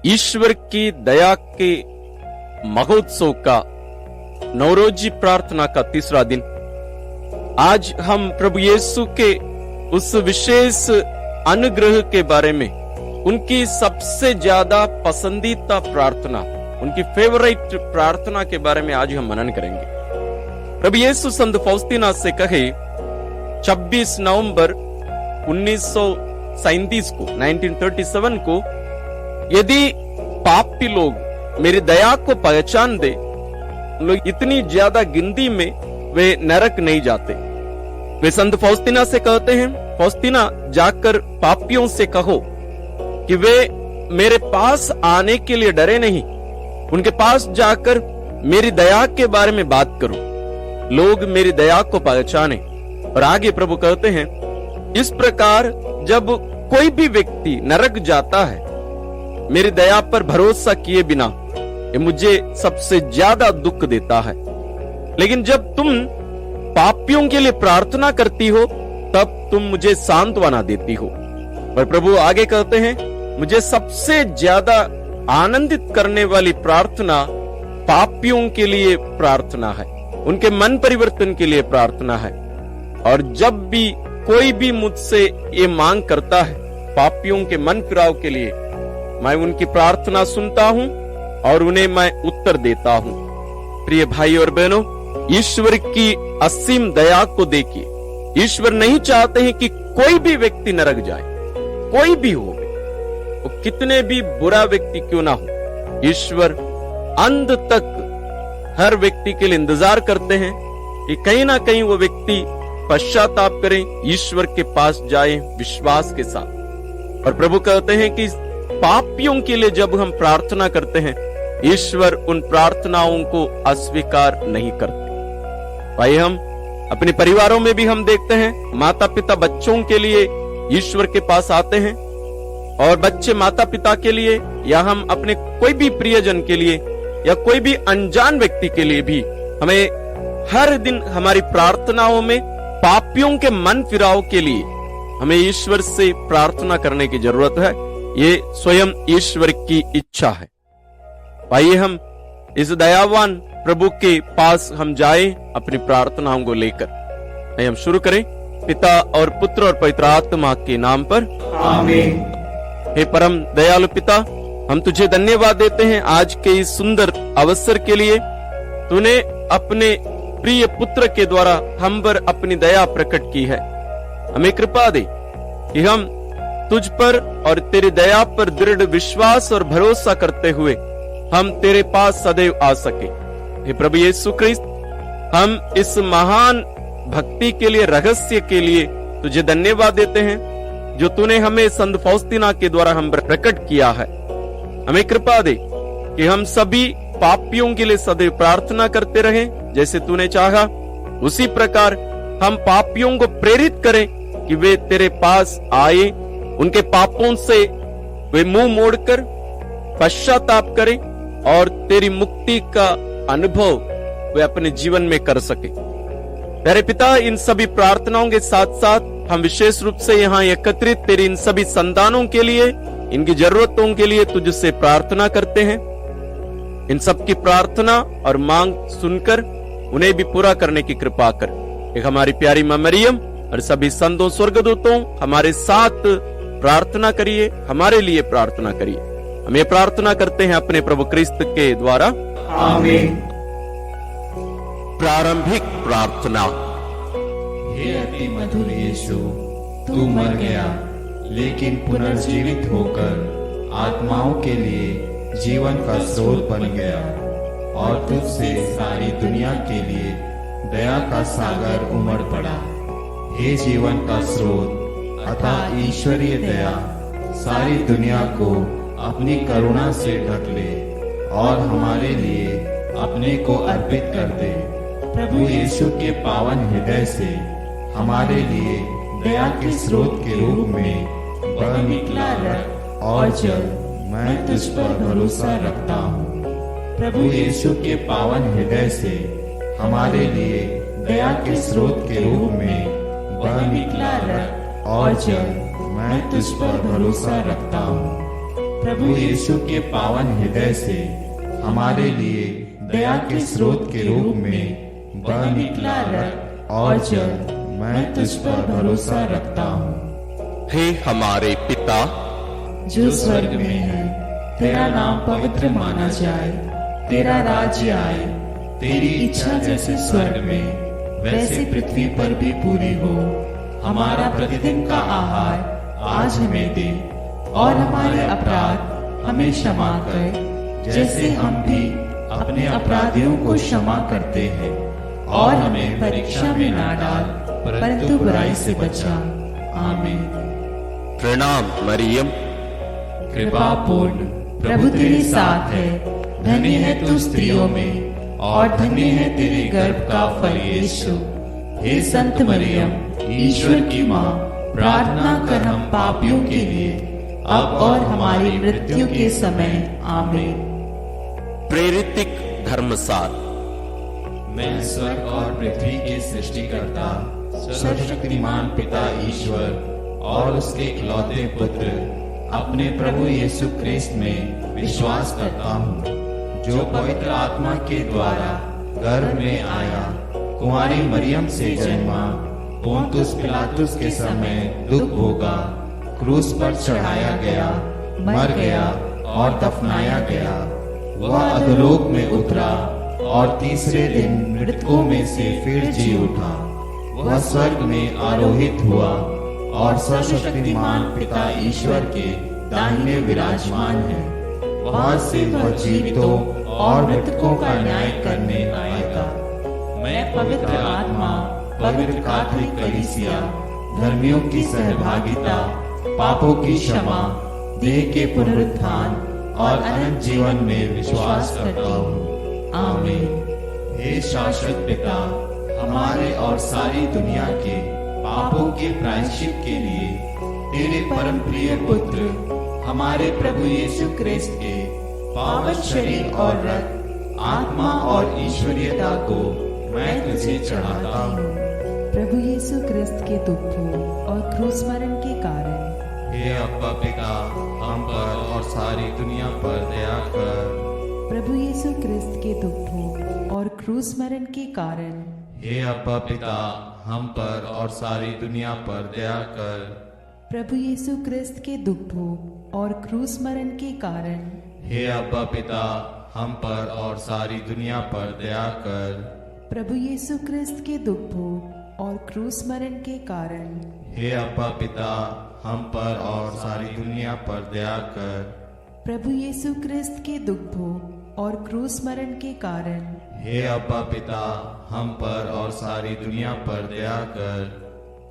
ईश्वर की दया के महोत्सव का नवरोजी प्रार्थना का तीसरा दिन। आज हम प्रभु यीशु के उस विशेष अनुग्रह के बारे में, उनकी सबसे ज्यादा पसंदीदा प्रार्थना, उनकी फेवरेट प्रार्थना के बारे में आज हम मनन करेंगे। प्रभु यीशु संत फौस्तीना से कहे 26 नवंबर 1937 को 1937 को, यदि पापी लोग मेरी दया को पहचान दे, लोग इतनी ज्यादा गिनती में वे नरक नहीं जाते। वे संत फौस्तीना से कहते हैं, फौस्तीना जाकर पापियों से कहो कि वे मेरे पास आने के लिए डरे नहीं, उनके पास जाकर मेरी दया के बारे में बात करो, लोग मेरी दया को पहचाने। और आगे प्रभु कहते हैं, इस प्रकार जब कोई भी व्यक्ति नरक जाता है मेरी दया पर भरोसा किए बिना, ये मुझे सबसे ज्यादा दुख देता है। लेकिन जब तुम पापियों के लिए प्रार्थना करती हो तब तुम मुझे सांत्वना देती हो। और प्रभु आगे कहते हैं, मुझे सबसे ज्यादा आनंदित करने वाली प्रार्थना पापियों के लिए प्रार्थना है, उनके मन परिवर्तन के लिए प्रार्थना है। और जब भी कोई भी मुझसे ये मांग करता है पापियों के मन फिराव के लिए, मैं उनकी प्रार्थना सुनता हूं और उन्हें मैं उत्तर देता हूं। प्रिय भाई और बहनों, ईश्वर की असीम दया को देखिए। ईश्वर नहीं चाहते हैं कि कोई भी व्यक्ति नरक जाए, कोई भी हो, वो कितने भी बुरा व्यक्ति क्यों ना हो। ईश्वर अंत तक हर व्यक्ति के लिए इंतजार करते हैं कि कहीं ना कहीं वो व्यक्ति पश्चाताप करें, ईश्वर के पास जाए विश्वास के साथ। और प्रभु कहते हैं कि पापियों के लिए जब हम प्रार्थना करते हैं, ईश्वर उन प्रार्थनाओं को अस्वीकार नहीं करते। भाई, हम अपने परिवारों में भी हम देखते हैं, माता पिता बच्चों के लिए ईश्वर के पास आते हैं, और बच्चे माता पिता के लिए, या हम अपने कोई भी प्रियजन के लिए या कोई भी अनजान व्यक्ति के लिए भी, हमें हर दिन हमारी प्रार्थनाओं में पापियों के मन फिराव के लिए हमें ईश्वर से प्रार्थना करने की जरूरत है। ये स्वयं ईश्वर की इच्छा है। आइए हम इस दयावान प्रभु के पास हम जाएं अपनी प्रार्थनाओं को लेकर। आइए हम शुरू करें पिता और पुत्र और पवित्र आत्मा के नाम पर, आमीन। हे परम दयालु पिता, हम तुझे धन्यवाद देते हैं आज के इस सुंदर अवसर के लिए। तूने अपने प्रिय पुत्र के द्वारा हम पर अपनी दया प्रकट की है। हमें कृपा दे कि हम तुझ पर और तेरी दया पर दृढ़ विश्वास और भरोसा करते हुए हम तेरे पास सदैव आ सके। हे प्रभु यीशु क्रिस्त, हम इस महान भक्ति के लिए, रहस्य के लिए तुझे धन्यवाद देते हैं जो तूने हमें संत फौस्तीना के द्वारा हम पर प्रकट किया है। हमें कृपा दे कि हम सभी पापियों के लिए सदैव प्रार्थना करते रहें, जैसे तूने चाहा उसी प्रकार हम पापियों को प्रेरित करें कि वे तेरे पास आए, उनके पापों से वे मुंह मोड़कर पश्चाताप करें और तेरी मुक्ति का अनुभव वे अपने जीवन में कर सके। प्यारे पिता, इन सभी प्रार्थनाओं के साथ साथ हम विशेष रूप से यहाँ एकत्रित तेरी इन सभी संतानों के लिए, इनकी जरूरतों के लिए तुझसे प्रार्थना करते हैं। इन सब की प्रार्थना और मांग सुनकर उन्हें भी पूरा करने की कृपा कर। एक हमारी प्यारी मां मरियम और सभी संतों स्वर्गदूतों हमारे साथ प्रार्थना करिए, हमारे लिए प्रार्थना करिए। हम ये प्रार्थना करते हैं अपने प्रभु क्रिस्त के द्वारा, आमीन। प्रारंभिक प्रार्थना। हे अति मधुर यीशु, तू मर गया लेकिन पुनर्जीवित होकर आत्माओं के लिए जीवन का स्रोत बन गया, और तुझसे सारी दुनिया के लिए दया का सागर उमड़ पड़ा। हे जीवन का स्रोत अतः ईश्वरीय दया, सारी दुनिया को अपनी करुणा से ढक ले और हमारे लिए अपने को अर्पित कर दे। प्रभु यीशु के पावन हृदय से हमारे लिए दया के स्रोत के रूप में बह निकला रक्त और जल, मैं तुझ पर भरोसा रखता हूँ। प्रभु यीशु के पावन हृदय से हमारे लिए दया के स्रोत के रूप में निकला रक्त और जल, मैं तुझ पर भरोसा रखता हूँ। प्रभु यीशु के पावन हृदय से हमारे लिए दया के स्रोत के रूप में बह निकला रक्त और जल मैं तुझ पर भरोसा रखता हूँ। हे हमारे पिता जो स्वर्ग में है, तेरा नाम पवित्र माना जाए, तेरा राज्य आए, तेरी इच्छा जैसे स्वर्ग में वैसे पृथ्वी पर भी पूरी हो। हमारा प्रतिदिन का आहार आज हमें दे, और हमारे अपराध हमें क्षमा कर, जैसे हम भी अपने अपराधियों को क्षमा करते हैं, और हमें परीक्षा में ना डाल, परंतु बुराई से बचा। आमीन। प्रणाम मरियम, कृपा पूर्ण प्रभु तेरे साथ है, धन्य है तू स्त्रियों में, और धन्य है तेरे गर्भ का फल यीशु। हे संत मरियम, ईश्वर की माँ, प्रार्थना कर हम पापियों के लिए, अब और हमारी मृत्यु के समय। आमीन। प्रेरितिक धर्मसार। मैं स्वर्ग और पृथ्वी के सृष्टिकर्ता सर्वशक्तिमान पिता ईश्वर और उसके इकलौते पुत्र अपने प्रभु यीशु ख्रिस्त में विश्वास करता हूँ, जो पवित्र आत्मा के द्वारा गर्भ में आया, कुंवारी मरियम से जन्मा, पोंतुस पिलातुस के समय दुख भोगा, क्रूस पर चढ़ाया गया, मर गया और दफनाया गया। वह अधोलोक में उतरा और तीसरे दिन मृतकों में से फिर जी उठा। वह स्वर्ग में आरोहित हुआ और सर्वशक्तिमान पिता ईश्वर के दाहिने विराजमान है। वहां से वह जीवितों और मृतकों का न्याय करने आएगा। मैं पवित्र आत्मा, पवित्र कैथोलिक कलीसिया, धर्मियों की सहभागिता, पापों की क्षमा, देह के पुनरुत्थान और अनंत जीवन में विश्वास करता हूँ। आमीन। हे शाश्वत पिता, हमारे और सारी दुनिया के पापों के प्रायश्चित के लिए तेरे परम प्रिय पुत्र हमारे प्रभु यीशु ख्रिस्त के पावन शरीर और रक्त, आत्मा और ईश्वरीयता को मैं तुझे चढ़ाता हूँ। प्रभु यीशु ख्रिस्त के दुखों और क्रूस मरण के कारण हे अब्बा पिता, हम पर और सारी दुनिया पर दया कर। प्रभु यीशु ख्रिस्त के दुखों और क्रूस मरण के कारण हे अब्बा पिता, हम पर और सारी दुनिया पर दया कर। प्रभु यीशु ख्रिस्त के दुखों और क्रूस मरण के कारण हे अब्बा पिता, हम पर और सारी दुनिया पर दया कर। प्रभु यीशु ख्रिस्त के दुखों और क्रूस मरण के कारण हे अब्बा पिता, हम पर और सारी दुनिया पर दया कर। प्रभु यीशु ख्रिस्त के दुखों और क्रूस मरण के कारण हे अब्बा पिता, हम पर और सारी दुनिया पर दया कर।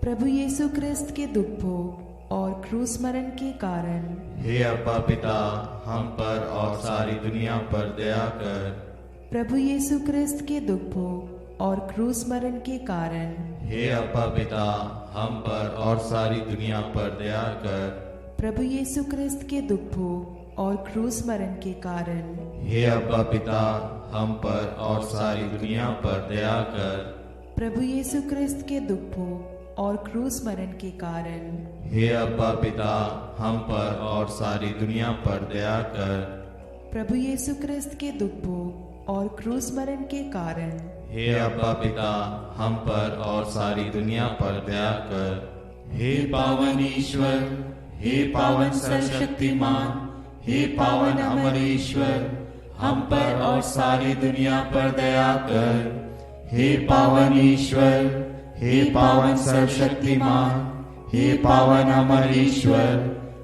प्रभु यीशु ख्रिस्त के दुखों और क्रूस मरण के कारण हे अब्बा पिता, हम पर और सारी दुनिया पर दया कर। प्रभु यीशु ख्रिस्त के दुखों और क्रूस मरण के कारण हे अब्बा पिता, हम पर और सारी दुनिया पर दया कर। प्रभु यीशु ख्रिस्त के दुखों और क्रूस मरण के कारण हे अब्बा पिता, हम पर और सारी दुनिया पर दया कर। प्रभु यीशु ख्रिस्त के दुखों और क्रूस मरण के कारण हे अब्बा पिता, हम पर और सारी दुनिया पर दया कर। प्रभु यीशु ख्रिस्त के दुखों और क्रूस मरण के कारण हे अब्बा पिता, हम पर और सारी दुनिया पर दया कर। हे पावन ईश्वर, हे पावन सर्वशक्तिमान, हे पावन अमर ईश्वर, हम पर और सारी दुनिया पर दया कर। हे पावन ईश्वर, हे पावन सर्वशक्तिमान, हे पावन अमर ईश्वर,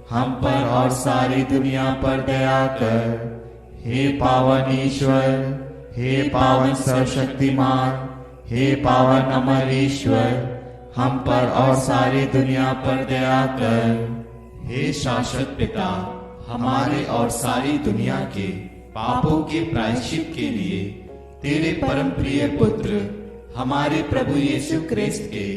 हम पर और सारी दुनिया पर दया कर। हे पावन ईश्वर, हे पावन सर्वशक्तिमान, हे पावन अमर ईश्वर, हम पर और सारी दुनिया पर दया कर। हे शाश्वत पिता, हमारे और सारी दुनिया के पापों के प्रायश्चित के लिए तेरे परम प्रिय पुत्र हमारे प्रभु यीशु ख्रिस्त के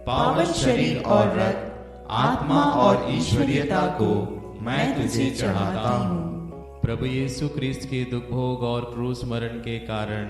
पावन शरीर और रक्त, आत्मा और ईश्वरीयता को मैं तुझे चढ़ाता हूँ। प्रभु यीशु ख्रिस्त के दुख भोग और क्रूस मरण के कारण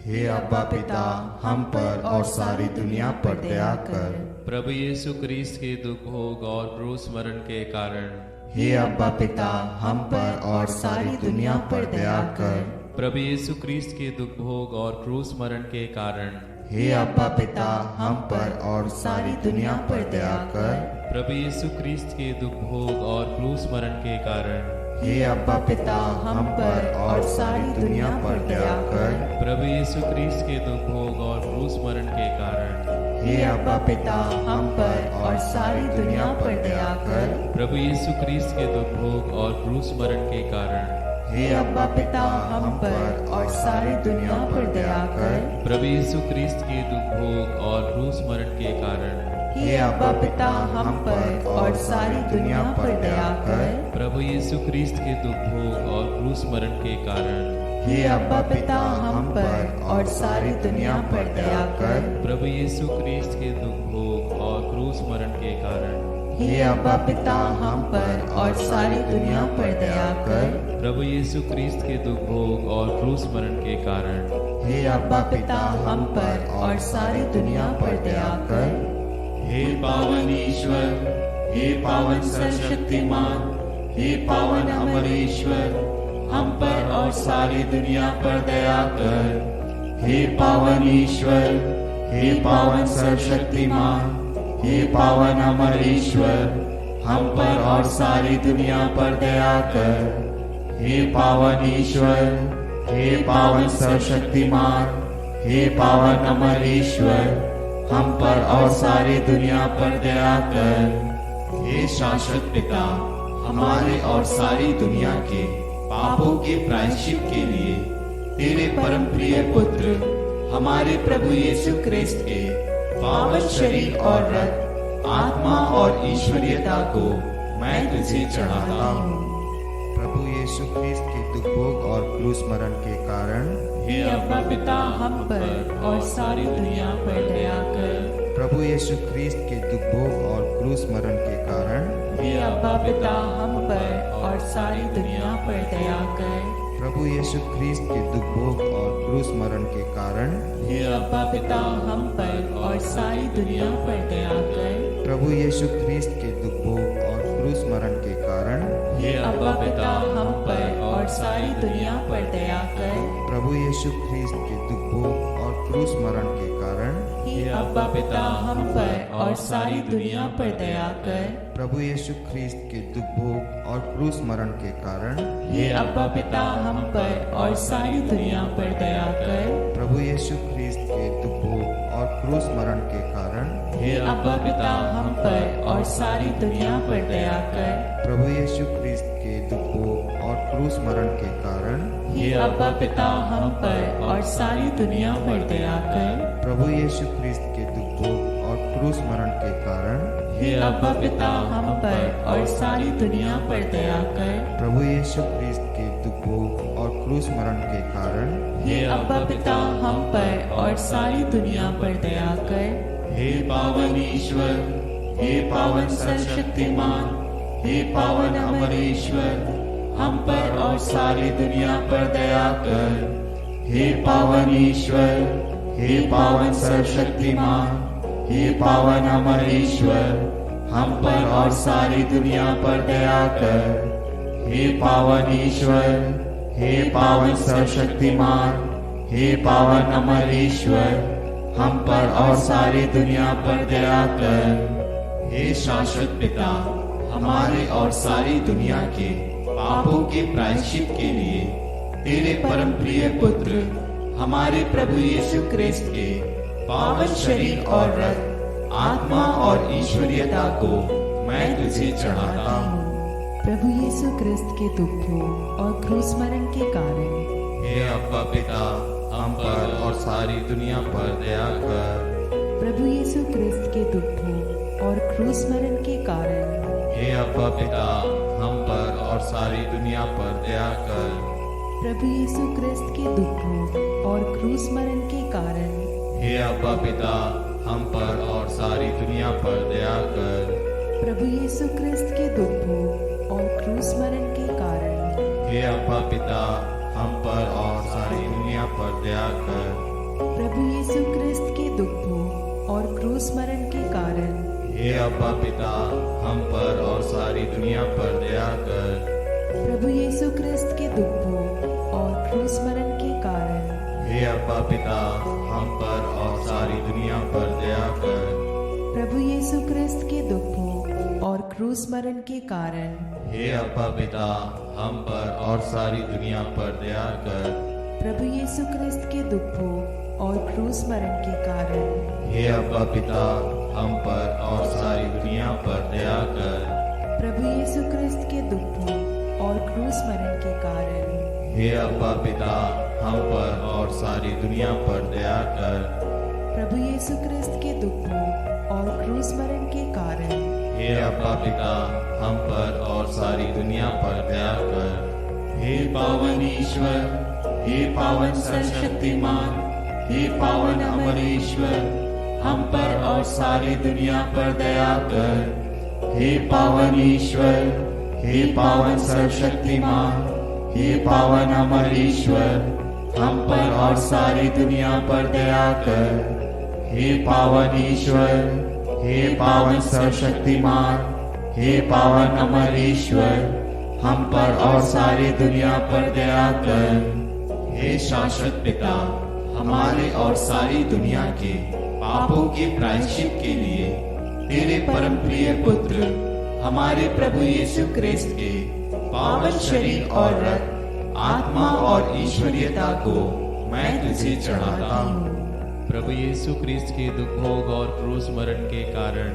हे अब्बा पिता, हम पर और सारी दुनिया पर दया कर। प्रभु यीशु ख्रिस्त के दुख भोग और क्रूस मरण के कारण हे अब्बा पिता, हम पर और सारी दुनिया पर दया कर। प्रभु यीशु क्रिस्त के दुख भोग और क्रूस मरण के कारण हे अब्बा पिता, हम पर और सारी दुनिया पर दया कर। प्रभु यीशु क्रिस्त के दुख भोग और क्रूस मरण के कारण हे अब्बा पिता, हम पर और सारी दुनिया पर दया कर। प्रभु यीशु क्रिस्त के दुख भोग और क्रूस मरण के कारण हे अब्बा पिता, हम पर और सारी दुनिया पर दया कर। प्रभु यीशु क्रिस्त के दुख भोग और क्रूस मरण के कारण हे अब्बा पिता, हम पर और सारी दुनिया पर दया कर। प्रभु यीशु क्रिस्त के दुख भोग और क्रूस मरण के कारण हे अब्बा पिता, हम पर और सारी दुनिया पर दया कर। प्रभु यीशु क्रिस्त के दुख भोग और क्रूस मरण के कारण हे अब्बा पिता, हम पर और सारी दुनिया पर दया कर। प्रभु यीशु क्रिस्त के दुख भोग और क्रूस मरण के कारण हे अब्बा पिता, हम पर और सारी दुनिया पर दया कर। प्रभु यीशु क्रिस्त के दुख भोग और क्रूस मरण के कारण हे अब्बा पिता, हम पर और सारी दुनिया पर दया कर। हे पावन ईश्वर, हे पावन सर्वशक्तिमान, हे पावन अमर ईश्वर, हम पर और सारी दुनिया पर दया कर। हे पावन ईश्वर, हे पावन सर्वशक्तिमान, हे पावन अमर ईश्वर, हम पर और सारी दुनिया पर दया कर। हे पावन ईश्वर, हे पावन सर्वशक्तिमान, हे पावन अमर ईश्वर, हम पर और सारी दुनिया पर दया कर। हे शाश्वत पिता, हमारे और सारी दुनिया के पापों के प्रायश्चित के लिए तेरे परम प्रिय पुत्र हमारे प्रभु यीशु क्रिस्त के पावन शरीर और रक्त, आत्मा और ईश्वरीयता को मैं तुझे चढ़ाता हूँ। प्रभु यीशु ख्रीस्त के दुख भोग और क्रूस मरण के कारण हे अब्बा पिता, हम पर और सारी दुनिया पर दया कर। प्रभु यीशु ख्रीस्त के दुख भोग और क्रूस मरण के कारण हे अब्बा पिता, हम पर और सारी दुनिया पर दया कर। प्रभु यीशु ख्रीस्त के दुख भोग और क्रूस मरण के कारण हे अब्बा पिता, हम पर और सारी दुनिया पर दया कर। प्रभु यीशु ख्रीस्त के दुख भोग और क्रूस मरण के कारण हे अब्बा पिता, हम पर और सारी दुनिया पर दया कर। प्रभु यीशु ख्रीस्त के दुख भोग और क्रूस मरण के कारण हे अब्बा पिता, हम पर और सारी दुनिया पर दया कर। प्रभु यीशु ख्रीस्त के दुख भोग और क्रूस मरण के कारण हे अब्बा पिता, हम पर और सारी दुनिया पर दया कर। प्रभु यीशु ख्रीस्त के दुख भोग और क्रूस मरण के कारण हे अब्बा पिता, हम पर और सारी दुनिया पर दया कर। प्रभु यीशु ख्रीस्त के दुख भोग और क्रूस मरण के कारण हे अब्बा पिता, हम पर और सारी दुनिया पर दया कर। प्रभु यीशु ख्रीस्त के दुख भोग और क्रूस मरण के कारण हे अब्बा पिता, हम पर और सारी दुनिया पर दया कर। प्रभु यीशु ख्रीस्त के दुख भोग और क्रूस मरण के कारण हे अब्बा पिता, हम पर और सारी दुनिया पर दया कर। हे पावन ईश्वर, हे पावन सर्वशक्तिमान, हे पावन अमर ईश्वर, हम पर और सारी दुनिया पर दया कर। हे पावन ईश्वर, हे पावन सर्वशक्तिमान, हे पावन अमर ईश्वर, हम पर और सारी दुनिया पर दया कर। हे पावन ईश्वर, हे पावन सर्वशक्तिमान, हे पावन अमर ईश्वर, हम पर और सारी दुनिया पर दया कर। हे शाश्वत पिता, हमारे और सारी दुनिया के पापों के प्रायश्चित के लिए तेरे परम प्रिय पुत्र हमारे प्रभु यीशु क्रिस्त के पावन शरीर और रक्त, आत्मा और ईश्वरीयता को मैं तुझे चढ़ाता हूँ। प्रभु यीशु क्रिस्त के दुख भोग और क्रूस मरण के कारण हे अब्बा पिता, हम पर और सारी दुनिया पर दया कर। प्रभु यीशु क्रिस्त के दुख भोग और क्रूस मरण के कारण हे अब्बा पिता, हम पर और सारी दुनिया पर दया कर। प्रभु यीशु क्रिस्त के दुख भोग और क्रूस मरण के कारण हे अब्बा पिता, हम पर और सारी दुनिया पर दया कर। प्रभु यीशु क्रिस्त के दुख भोग और क्रूस मरण के कारण हे अब्बा पिता, हम पर और सारी दुनिया पर दया कर। प्रभु यीशु क्रिस्त के दुख भोग और क्रूस मरण के कारण हे अब्बा पिता, हम पर और सारी दुनिया पर दया कर। प्रभु यीशु क्रिस्त के दुख भोग और क्रूस मरण के कारण हे अब्बा पिता, हम पर और सारी दुनिया पर दया कर। प्रभु यीशु क्रिस्त के दुख भोग और क्रूस मरण के कारण हे अब्बा पिता, हम पर और सारी दुनिया पर दया कर। प्रभु यीशु क्रिस्त के दुख भोग और क्रूस मरण के कारण हे अब्बा पिता, हम पर और सारी दुनिया पर दया कर। प्रभु यीशु क्रिस्त के दुख भोग और क्रूस मरण के कारण हे अब्बा पिता, हम पर और सारी दुनिया पर दया कर। प्रभु यीशु क्रिस्त के दुख भोग और क्रूस मरण के कारण हे अब्बा पिता, हम पर और सारी दुनिया पर दया कर। हे पावन ईश्वर, हे पावन सर्वशक्तिमान, हे पावन अमर ईश्वर, हम पर और सारी दुनिया पर दया कर। हे पावन ईश्वर, हे पावन सर्वशक्तिमान, हे पावन अमर ईश्वर, हम पर और सारी दुनिया पर दया कर। हे पावन ईश्वर, हे पावन सर्वशक्तिमान, हे पावन अमर ईश्वर, हम पर और सारी दुनिया पर दया कर। हे शाश्वत पिता, हमारे और सारी दुनिया के पापों के प्रायश्चित के लिए तेरे परम प्रिय पुत्र हमारे प्रभु यीशु क्रिस्त के पावन शरीर और रक्त, आत्मा और ईश्वरीयता को मैं तुझे चढ़ाता हूँ। प्रभु यीशु क्रिस्त के दुख भोग और क्रूस मरण के कारण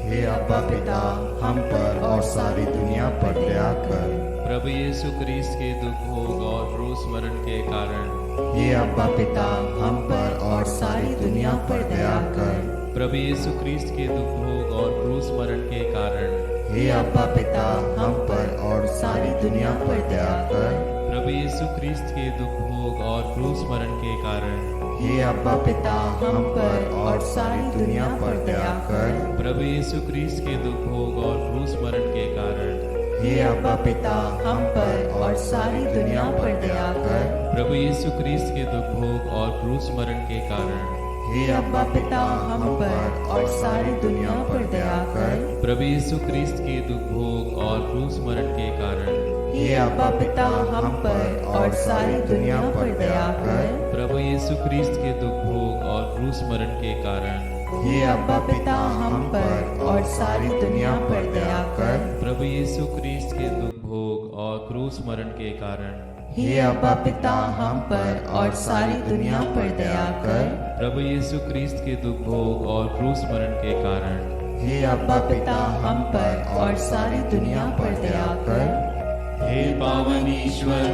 हे अब्बा पिता, हम पर और सारी दुनिया पर दया कर। प्रभु यीशु क्रिस्त के दुख भोग और क्रूस मरण के कारण हे अब्बा पिता, हम पर और सारी दुनिया पर दया कर। प्रभु यीशु क्रिस्त के दुख भोग और क्रूस मरण के कारण हे अब्बा पिता, हम पर और सारी दुनिया पर दया कर। प्रभु यीशु क्रिस्त के दुख भोग और क्रूस मरण के कारण हे अब्बा पिता, हम पर और सारी दुनिया पर दया कर। प्रभु यीशु क्रिस्त के दुख भोग और क्रूस मरण के कारण हे अब्बा पिता, हम पर और सारी दुनिया पर दया कर। प्रभु यीशु क्रिस्त के दुख भोग और क्रूस मरण के कारण हे अब्बा पिता, हम पर और सारी दुनिया पर दया कर। प्रभु यीशु क्रिस्त के दुख भोग और क्रूस मरण के कारण हे अब्बा पिता, हम पर और सारी दुनिया पर दया कर। प्रभु यीशु क्रिस्त के दुख भोग और क्रूस मरण के कारण हे अब्बा पिता, हम पर और सारी दुनिया पर दया कर। प्रभु यीशु क्रिस्त के दुख भोग और क्रूस मरण के कारण हे अब्बा पिता, हम पर और सारी दुनिया पर दया कर। प्रभु यीशु क्रिस्त के दुख भोग और क्रूस मरण के कारण हे अब्बा पिता, हम पर और सारी दुनिया पर दया कर। हे पावन ईश्वर,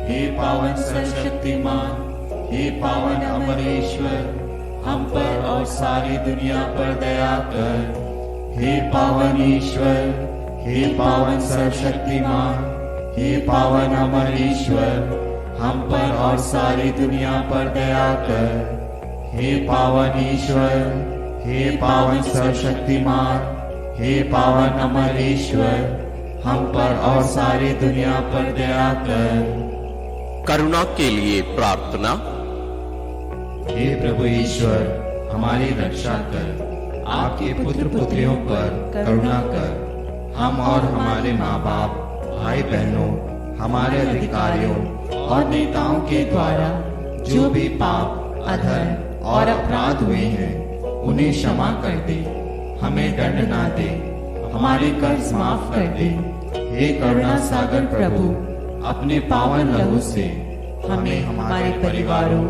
हे पावन सर्वशक्तिमान, हे पावन अमर ईश्वर, हम पर और सारी दुनिया पर दया कर। हे पावन ईश्वर, हे पावन सर्वशक्तिमान, हे पावन अमर ईश्वर, हम पर और सारी दुनिया पर दया कर। हे पावन ईश्वर, हे पावन सर्वशक्तिमान, हे पावन अमर ईश्वर, हम पर और सारी दुनिया पर दया कर। करुणा के लिए प्रार्थना। हे प्रभु ईश्वर, हमारी रक्षा कर। आपके पुत्र पुत्रियों पर करुणा कर। हम और हमारे माँ बाप, भाई बहनों, हमारे अधिकारियों और नेताओं के द्वारा जो भी पाप, अधर्म और अपराध हुए हैं, उन्हें क्षमा कर दे। हमें दंड ना दे, हमारे कर्ज माफ कर दे। हे करुणा सागर प्रभु, अपने पावन लहू से हमें, हमारे परिवारों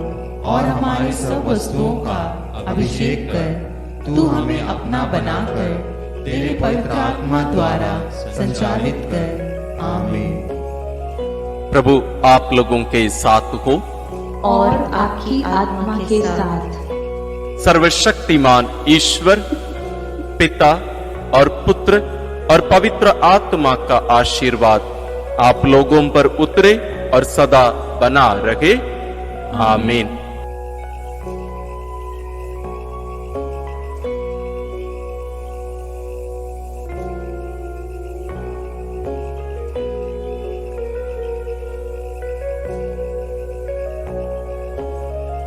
और हमारे सब वस्तुओं का अभिषेक कर। तू हमें अपना बनाकर तेरे पवित्र आत्मा द्वारा संचालित कर। आमीन। प्रभु आप लोगों के साथ हो और आपकी आत्मा के साथ। सर्वशक्तिमान ईश्वर पिता और पुत्र और पवित्र आत्मा का आशीर्वाद आप लोगों पर उतरे और सदा बना रहे। आमीन।